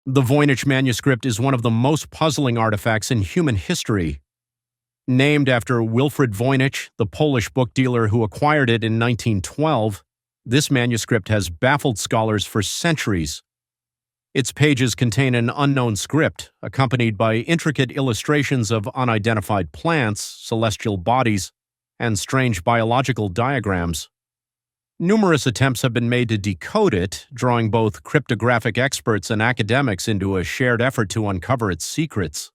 The Voynich Manuscript is one of the most puzzling artifacts in human history. Named after Wilfrid Voynich, the Polish book dealer who acquired it in 1912, this manuscript has baffled scholars for centuries. Its pages contain an unknown script, accompanied by intricate illustrations of unidentified plants, celestial bodies, and strange biological diagrams. Numerous attempts have been made to decode it, drawing both cryptographic experts and academics into a shared effort to uncover its secrets.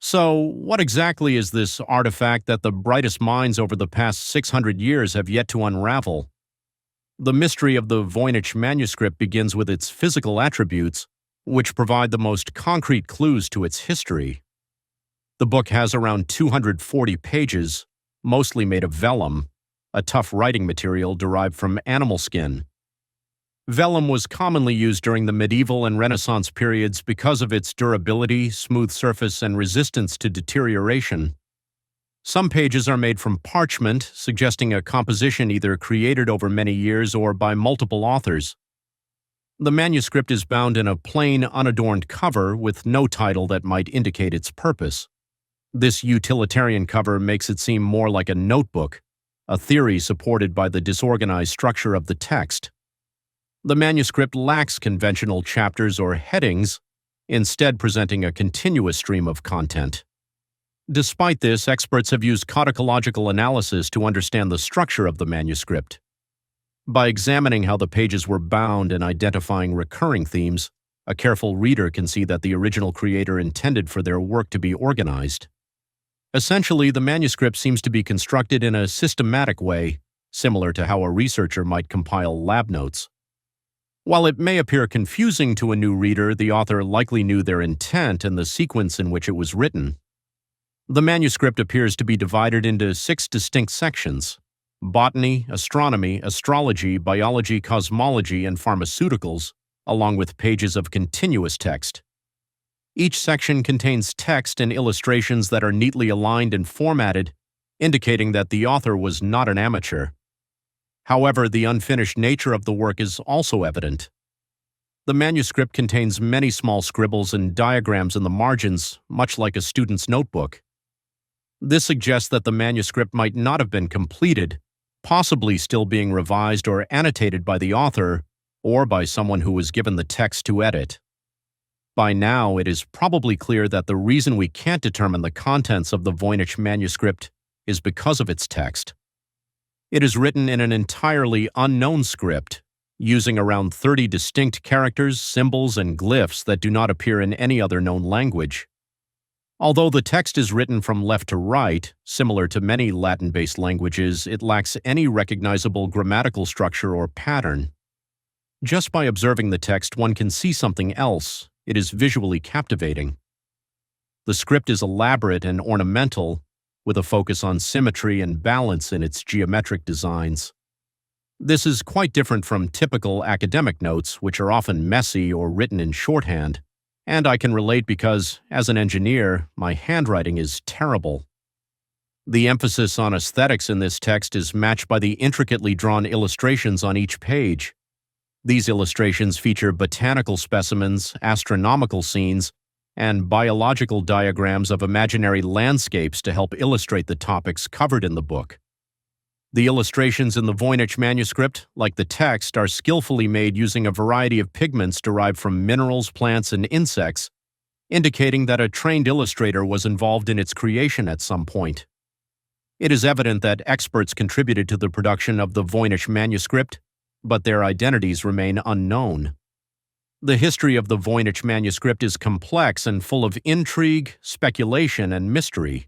So, what exactly is this artifact that the brightest minds over the past 600 years have yet to unravel? The mystery of the Voynich manuscript begins with its physical attributes, which provide the most concrete clues to its history. The book has around 240 pages, mostly made of vellum, a tough writing material derived from animal skin. Vellum was commonly used during the medieval and Renaissance periods because of its durability, smooth surface, and resistance to deterioration. Some pages are made from parchment, suggesting a composition either created over many years or by multiple authors. The manuscript is bound in a plain, unadorned cover with no title that might indicate its purpose. This utilitarian cover makes it seem more like a notebook, a theory supported by the disorganized structure of the text. The manuscript lacks conventional chapters or headings, instead presenting a continuous stream of content. Despite this, experts have used codicological analysis to understand the structure of the manuscript. By examining how the pages were bound and identifying recurring themes, a careful reader can see that the original creator intended for their work to be organized. Essentially, the manuscript seems to be constructed in a systematic way, similar to how a researcher might compile lab notes. While it may appear confusing to a new reader, the author likely knew their intent and the sequence in which it was written. The manuscript appears to be divided into 6 distinct sections: botany, astronomy, astrology, biology, cosmology, and pharmaceuticals, along with pages of continuous text. Each section contains text and illustrations that are neatly aligned and formatted, indicating that the author was not an amateur. However, the unfinished nature of the work is also evident. The manuscript contains many small scribbles and diagrams in the margins, much like a student's notebook. This suggests that the manuscript might not have been completed, possibly still being revised or annotated by the author, or by someone who was given the text to edit. By now, it is probably clear that the reason we can't determine the contents of the Voynich manuscript is because of its text. It is written in an entirely unknown script, using around 30 distinct characters, symbols, and glyphs that do not appear in any other known language. Although the text is written from left to right, similar to many Latin-based languages, it lacks any recognizable grammatical structure or pattern. Just by observing the text, one can see something else. It is visually captivating. The script is elaborate and ornamental, with a focus on symmetry and balance in its geometric designs. This is quite different from typical academic notes, which are often messy or written in shorthand, and I can relate because, as an engineer, my handwriting is terrible. The emphasis on aesthetics in this text is matched by the intricately drawn illustrations on each page. These illustrations feature botanical specimens, astronomical scenes, and biological diagrams of imaginary landscapes to help illustrate the topics covered in the book. The illustrations in the Voynich manuscript, like the text, are skillfully made using a variety of pigments derived from minerals, plants, and insects, indicating that a trained illustrator was involved in its creation at some point. It is evident that experts contributed to the production of the Voynich manuscript, but their identities remain unknown. The history of the Voynich manuscript is complex and full of intrigue, speculation, and mystery.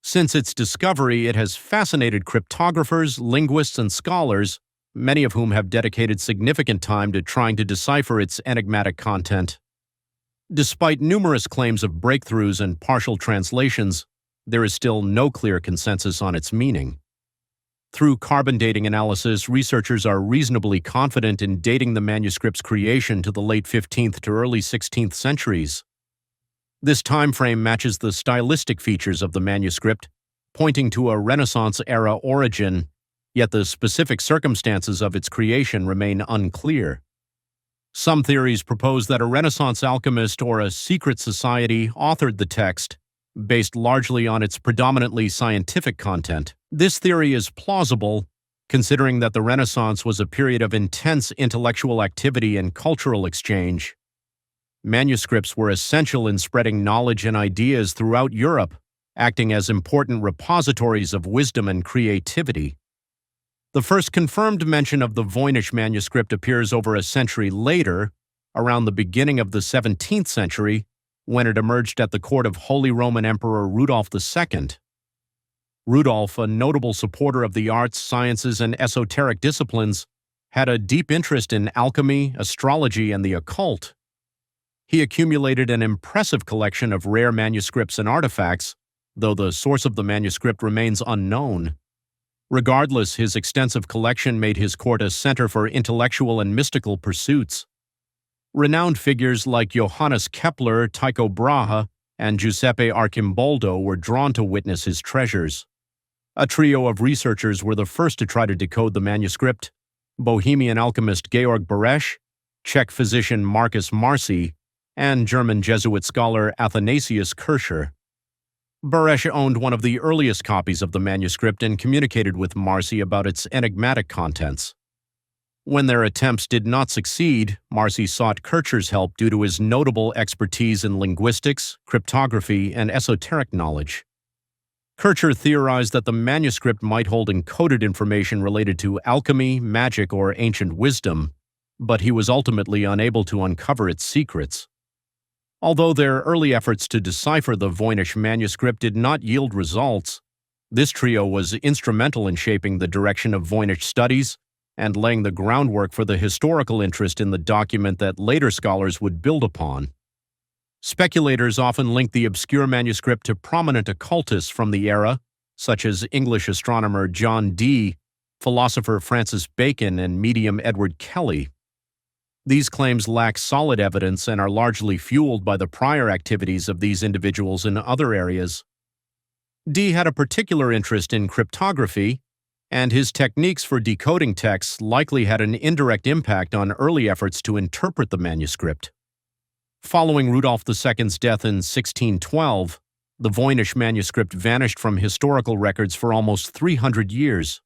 Since its discovery, it has fascinated cryptographers, linguists, and scholars, many of whom have dedicated significant time to trying to decipher its enigmatic content. Despite numerous claims of breakthroughs and partial translations, there is still no clear consensus on its meaning. Through carbon dating analysis, researchers are reasonably confident in dating the manuscript's creation to the late 15th to early 16th centuries. This time frame matches the stylistic features of the manuscript, pointing to a Renaissance-era origin, yet the specific circumstances of its creation remain unclear. Some theories propose that a Renaissance alchemist or a secret society authored the text, based largely on its predominantly scientific content. This theory is plausible, considering that the Renaissance was a period of intense intellectual activity and cultural exchange. Manuscripts were essential in spreading knowledge and ideas throughout Europe, acting as important repositories of wisdom and creativity. The first confirmed mention of the Voynich manuscript appears over a century later, around the beginning of the 17th century, when it emerged at the court of Holy Roman Emperor Rudolf II. Rudolf, a notable supporter of the arts, sciences, and esoteric disciplines, had a deep interest in alchemy, astrology, and the occult. He accumulated an impressive collection of rare manuscripts and artifacts, though the source of the manuscript remains unknown. Regardless, his extensive collection made his court a center for intellectual and mystical pursuits. Renowned figures like Johannes Kepler, Tycho Brahe, and Giuseppe Arcimboldo were drawn to witness his treasures. A trio of researchers were the first to try to decode the manuscript: Bohemian alchemist Georg Beresch, Czech physician Marcus Marci, and German Jesuit scholar Athanasius Kircher. Beresch owned one of the earliest copies of the manuscript and communicated with Marci about its enigmatic contents. When their attempts did not succeed, Marci sought Kircher's help due to his notable expertise in linguistics, cryptography, and esoteric knowledge. Kircher theorized that the manuscript might hold encoded information related to alchemy, magic, or ancient wisdom, but he was ultimately unable to uncover its secrets. Although their early efforts to decipher the Voynich manuscript did not yield results, this trio was instrumental in shaping the direction of Voynich studies and laying the groundwork for the historical interest in the document that later scholars would build upon. Speculators often link the obscure manuscript to prominent occultists from the era, such as English astronomer John Dee, philosopher Francis Bacon, and medium Edward Kelly. These claims lack solid evidence and are largely fueled by the prior activities of these individuals in other areas. Dee had a particular interest in cryptography, and his techniques for decoding texts likely had an indirect impact on early efforts to interpret the manuscript. Following Rudolf II's death in 1612, the Voynich manuscript vanished from historical records for almost 300 years.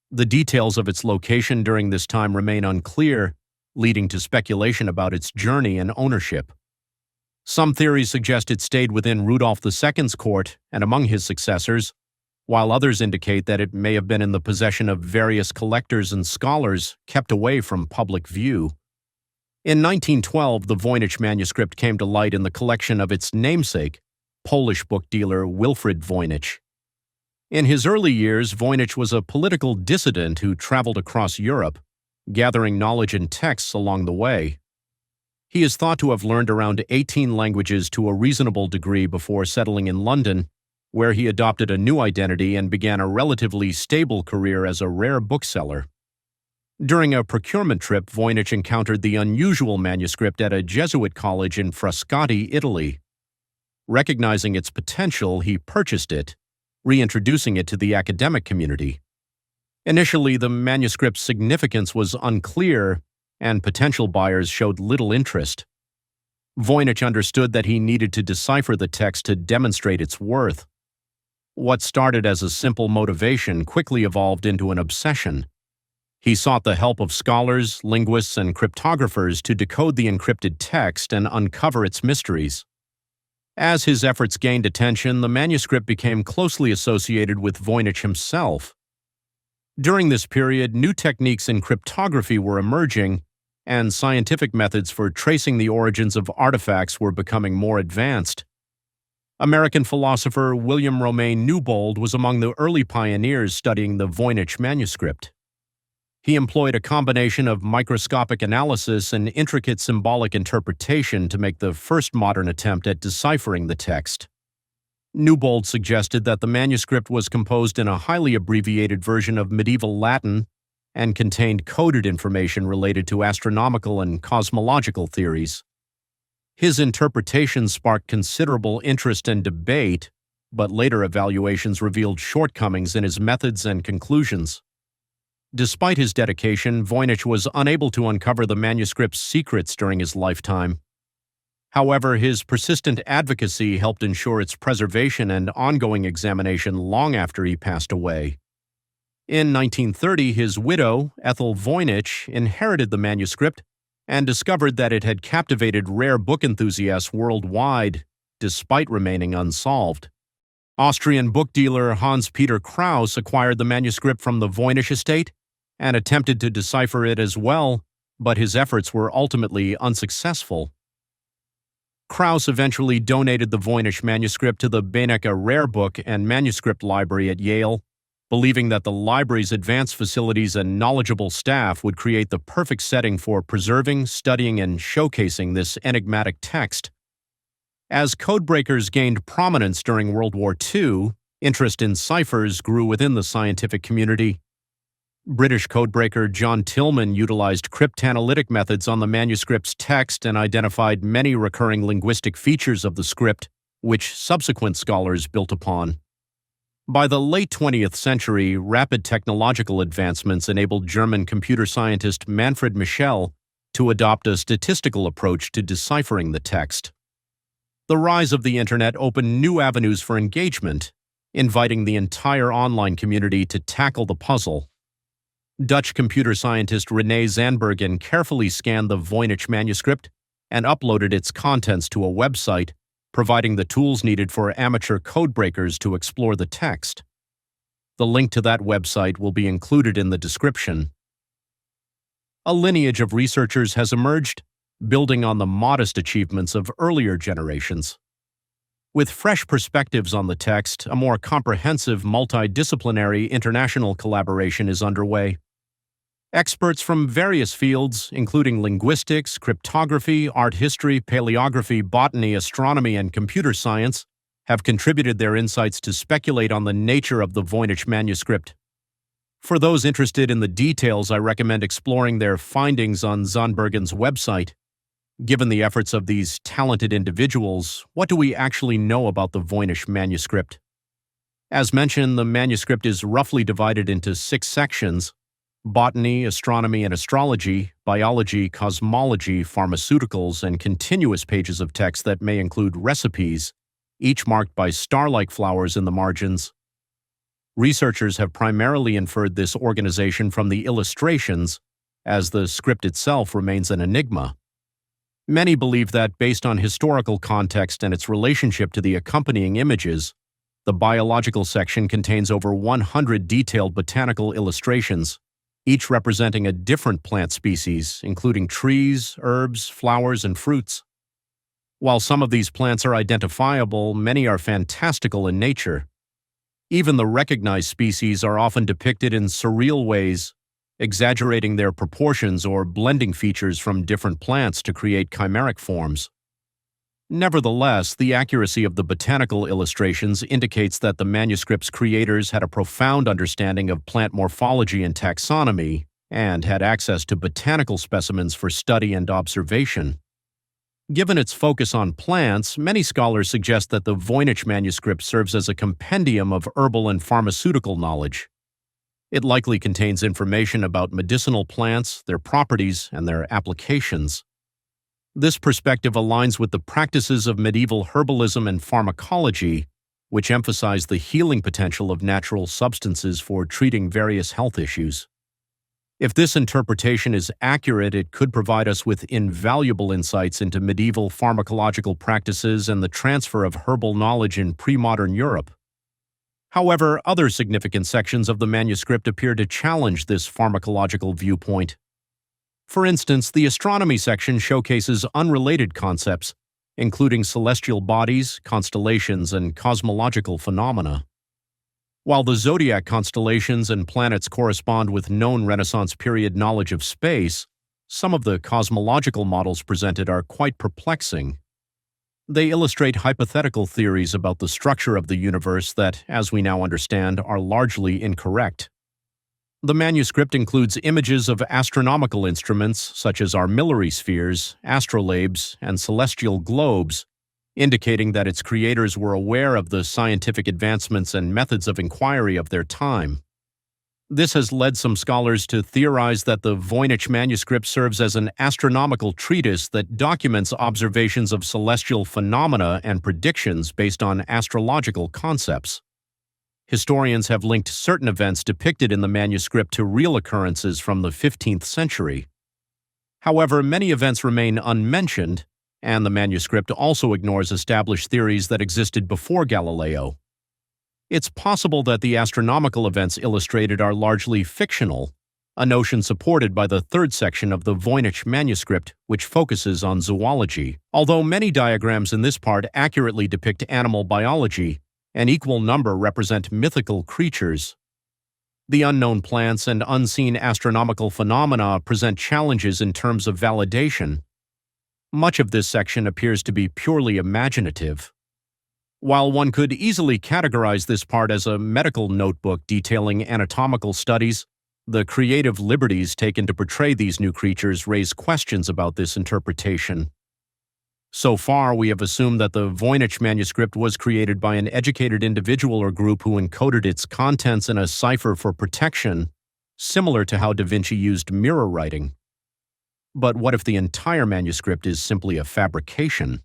The details of its location during this time remain unclear, leading to speculation about its journey and ownership. Some theories suggest it stayed within Rudolf II's court and among his successors, while others indicate that it may have been in the possession of various collectors and scholars kept away from public view. In 1912, the Voynich manuscript came to light in the collection of its namesake, Polish book dealer Wilfrid Voynich. In his early years, Voynich was a political dissident who traveled across Europe, gathering knowledge and texts along the way. He is thought to have learned around 18 languages to a reasonable degree before settling in London, where he adopted a new identity and began a relatively stable career as a rare bookseller. During a procurement trip, Voynich encountered the unusual manuscript at a Jesuit college in Frascati, Italy. Recognizing its potential, he purchased it, reintroducing it to the academic community. Initially, the manuscript's significance was unclear, and potential buyers showed little interest. Voynich understood that he needed to decipher the text to demonstrate its worth. What started as a simple motivation quickly evolved into an obsession. He sought the help of scholars, linguists, and cryptographers to decode the encrypted text and uncover its mysteries. As his efforts gained attention, the manuscript became closely associated with Voynich himself. During this period, new techniques in cryptography were emerging, and scientific methods for tracing the origins of artifacts were becoming more advanced. American philosopher William Romaine Newbold was among the early pioneers studying the Voynich manuscript. He employed a combination of microscopic analysis and intricate symbolic interpretation to make the first modern attempt at deciphering the text. Newbold suggested that the manuscript was composed in a highly abbreviated version of medieval Latin and contained coded information related to astronomical and cosmological theories. His interpretation sparked considerable interest and debate, but later evaluations revealed shortcomings in his methods and conclusions. Despite his dedication, Voynich was unable to uncover the manuscript's secrets during his lifetime. However, his persistent advocacy helped ensure its preservation and ongoing examination long after he passed away. In 1930, his widow, Ethel Voynich, inherited the manuscript and discovered that it had captivated rare book enthusiasts worldwide, despite remaining unsolved. Austrian book dealer Hans-Peter Krauss acquired the manuscript from the Voynich estate and attempted to decipher it as well, but his efforts were ultimately unsuccessful. Krauss eventually donated the Voynich manuscript to the Beinecke Rare Book and Manuscript Library at Yale, believing that the library's advanced facilities and knowledgeable staff would create the perfect setting for preserving, studying, and showcasing this enigmatic text. As codebreakers gained prominence during World War II, interest in ciphers grew within the scientific community. British codebreaker John Tillman utilized cryptanalytic methods on the manuscript's text and identified many recurring linguistic features of the script, which subsequent scholars built upon. By the late 20th century, rapid technological advancements enabled German computer scientist Manfred Michel to adopt a statistical approach to deciphering the text. The rise of the Internet opened new avenues for engagement, inviting the entire online community to tackle the puzzle. Dutch computer scientist René Zandbergen carefully scanned the Voynich manuscript and uploaded its contents to a website, providing the tools needed for amateur codebreakers to explore the text. The link to that website will be included in the description. A lineage of researchers has emerged, building on the modest achievements of earlier generations. With fresh perspectives on the text, a more comprehensive multidisciplinary international collaboration is underway. Experts from various fields, including linguistics, cryptography, art history, paleography, botany, astronomy, and computer science, have contributed their insights to speculate on the nature of the Voynich manuscript. For those interested in the details, I recommend exploring their findings on Zandbergen's website. Given the efforts of these talented individuals, what do we actually know about the Voynich manuscript? As mentioned, the manuscript is roughly divided into 6 sections: botany, astronomy and astrology, biology, cosmology, pharmaceuticals, and continuous pages of text that may include recipes, each marked by star-like flowers in the margins. Researchers have primarily inferred this organization from the illustrations, as the script itself remains an enigma. Many believe that, based on historical context and its relationship to the accompanying images, the biological section contains over 100 detailed botanical illustrations, each representing a different plant species, including trees, herbs, flowers, and fruits. While some of these plants are identifiable, many are fantastical in nature. Even the recognized species are often depicted in surreal ways, exaggerating their proportions or blending features from different plants to create chimeric forms. Nevertheless, the accuracy of the botanical illustrations indicates that the manuscript's creators had a profound understanding of plant morphology and taxonomy, and had access to botanical specimens for study and observation. Given its focus on plants, many scholars suggest that the Voynich manuscript serves as a compendium of herbal and pharmaceutical knowledge. It likely contains information about medicinal plants, their properties, and their applications. This perspective aligns with the practices of medieval herbalism and pharmacology, which emphasize the healing potential of natural substances for treating various health issues. If this interpretation is accurate, it could provide us with invaluable insights into medieval pharmacological practices and the transfer of herbal knowledge in pre-modern Europe. However, other significant sections of the manuscript appear to challenge this pharmacological viewpoint. For instance, the astronomy section showcases unrelated concepts, including celestial bodies, constellations, and cosmological phenomena. While the zodiac constellations and planets correspond with known Renaissance period knowledge of space, some of the cosmological models presented are quite perplexing. They illustrate hypothetical theories about the structure of the universe that, as we now understand, are largely incorrect. The manuscript includes images of astronomical instruments such as armillary spheres, astrolabes, and celestial globes, indicating that its creators were aware of the scientific advancements and methods of inquiry of their time. This has led some scholars to theorize that the Voynich manuscript serves as an astronomical treatise that documents observations of celestial phenomena and predictions based on astrological concepts. Historians have linked certain events depicted in the manuscript to real occurrences from the 15th century. However, many events remain unmentioned, and the manuscript also ignores established theories that existed before Galileo. It's possible that the astronomical events illustrated are largely fictional, a notion supported by the third section of the Voynich Manuscript, which focuses on zoology. Although many diagrams in this part accurately depict animal biology, an equal number represent mythical creatures. The unknown plants and unseen astronomical phenomena present challenges in terms of validation. Much of this section appears to be purely imaginative. While one could easily categorize this part as a medical notebook detailing anatomical studies, the creative liberties taken to portray these new creatures raise questions about this interpretation. So far, we have assumed that the Voynich manuscript was created by an educated individual or group who encoded its contents in a cipher for protection, similar to how Da Vinci used mirror writing. But what if the entire manuscript is simply a fabrication?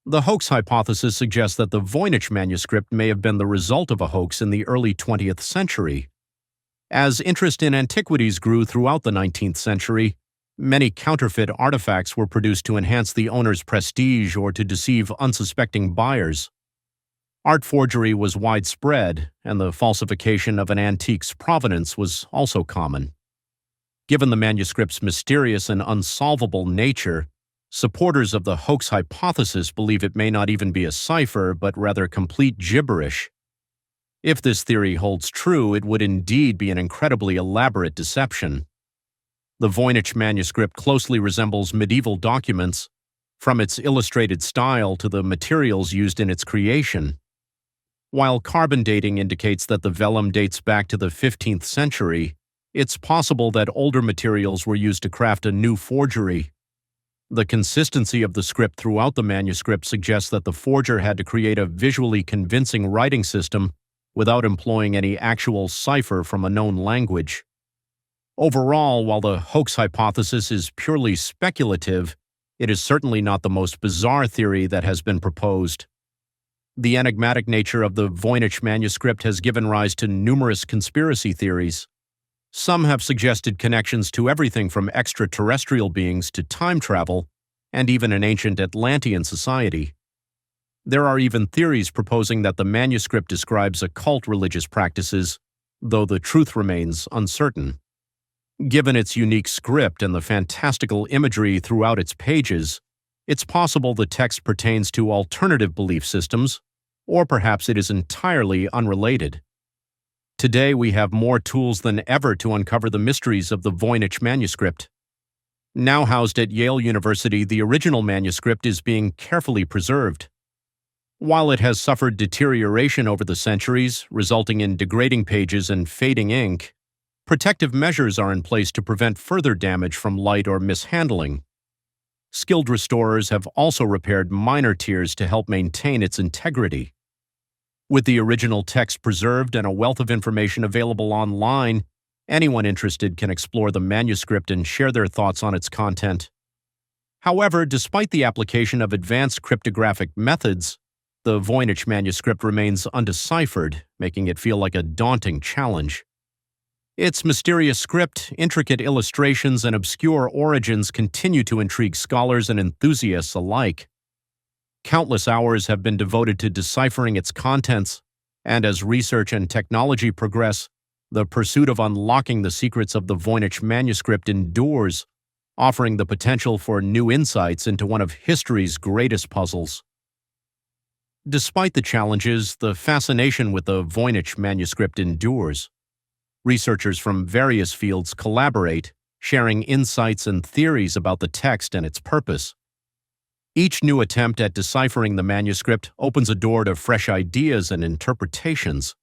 The hoax hypothesis suggests that the Voynich manuscript may have been the result of a hoax in the early 20th century. As interest in antiquities grew throughout the 19th century, many counterfeit artifacts were produced to enhance the owner's prestige or to deceive unsuspecting buyers. Art forgery was widespread, and the falsification of an antique's provenance was also common. Given the manuscript's mysterious and unsolvable nature, supporters of the hoax hypothesis believe it may not even be a cipher, but rather complete gibberish. If this theory holds true, it would indeed be an incredibly elaborate deception. The Voynich manuscript closely resembles medieval documents, from its illustrated style to the materials used in its creation. While carbon dating indicates that the vellum dates back to the 15th century, it's possible that older materials were used to craft a new forgery. The consistency of the script throughout the manuscript suggests that the forger had to create a visually convincing writing system without employing any actual cipher from a known language. Overall, while the hoax hypothesis is purely speculative, it is certainly not the most bizarre theory that has been proposed. The enigmatic nature of the Voynich manuscript has given rise to numerous conspiracy theories. Some have suggested connections to everything from extraterrestrial beings to time travel, and even an ancient Atlantean society. There are even theories proposing that the manuscript describes occult religious practices, though the truth remains uncertain. Given its unique script and the fantastical imagery throughout its pages, it's possible the text pertains to alternative belief systems, or perhaps it is entirely unrelated. Today, we have more tools than ever to uncover the mysteries of the Voynich manuscript. Now housed at Yale University, the original manuscript is being carefully preserved. While it has suffered deterioration over the centuries, resulting in degrading pages and fading ink, protective measures are in place to prevent further damage from light or mishandling. Skilled restorers have also repaired minor tears to help maintain its integrity. With the original text preserved and a wealth of information available online, anyone interested can explore the manuscript and share their thoughts on its content. However, despite the application of advanced cryptographic methods, the Voynich manuscript remains undeciphered, making it feel like a daunting challenge. Its mysterious script, intricate illustrations, and obscure origins continue to intrigue scholars and enthusiasts alike. Countless hours have been devoted to deciphering its contents, and as research and technology progress, the pursuit of unlocking the secrets of the Voynich manuscript endures, offering the potential for new insights into one of history's greatest puzzles. Despite the challenges, the fascination with the Voynich manuscript endures. Researchers from various fields collaborate, sharing insights and theories about the text and its purpose. Each new attempt at deciphering the manuscript opens a door to fresh ideas and interpretations.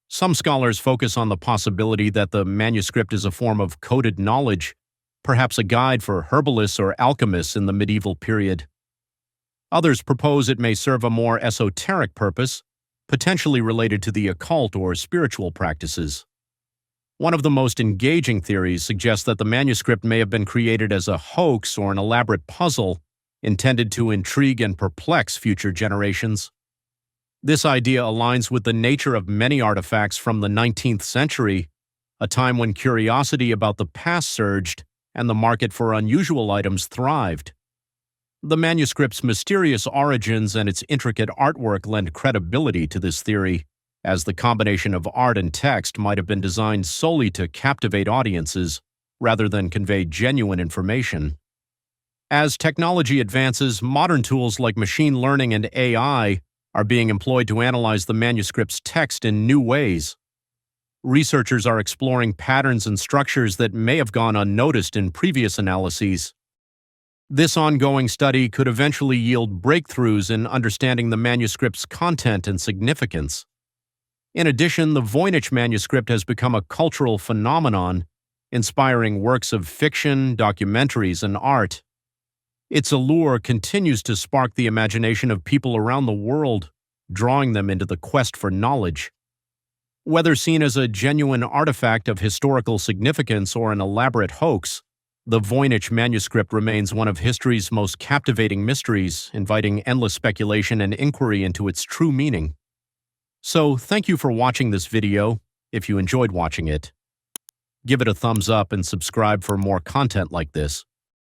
Some scholars focus on the possibility that the manuscript is a form of coded knowledge, perhaps a guide for herbalists or alchemists in the medieval period. Others propose it may serve a more esoteric purpose, potentially related to the occult or spiritual practices. One of the most engaging theories suggests that the manuscript may have been created as a hoax or an elaborate puzzle intended to intrigue and perplex future generations. This idea aligns with the nature of many artifacts from the 19th century, a time when curiosity about the past surged and the market for unusual items thrived. The manuscript's mysterious origins and its intricate artwork lend credibility to this theory, as the combination of art and text might have been designed solely to captivate audiences rather than convey genuine information. As technology advances, modern tools like machine learning and AI are being employed to analyze the manuscript's text in new ways. Researchers are exploring patterns and structures that may have gone unnoticed in previous analyses. This ongoing study could eventually yield breakthroughs in understanding the manuscript's content and significance. In addition, the Voynich manuscript has become a cultural phenomenon, inspiring works of fiction, documentaries, and art. Its allure continues to spark the imagination of people around the world, drawing them into the quest for knowledge. Whether seen as a genuine artifact of historical significance or an elaborate hoax, the Voynich manuscript remains one of history's most captivating mysteries, inviting endless speculation and inquiry into its true meaning. So, thank you for watching this video. If you enjoyed watching it, give it a thumbs up and subscribe for more content like this.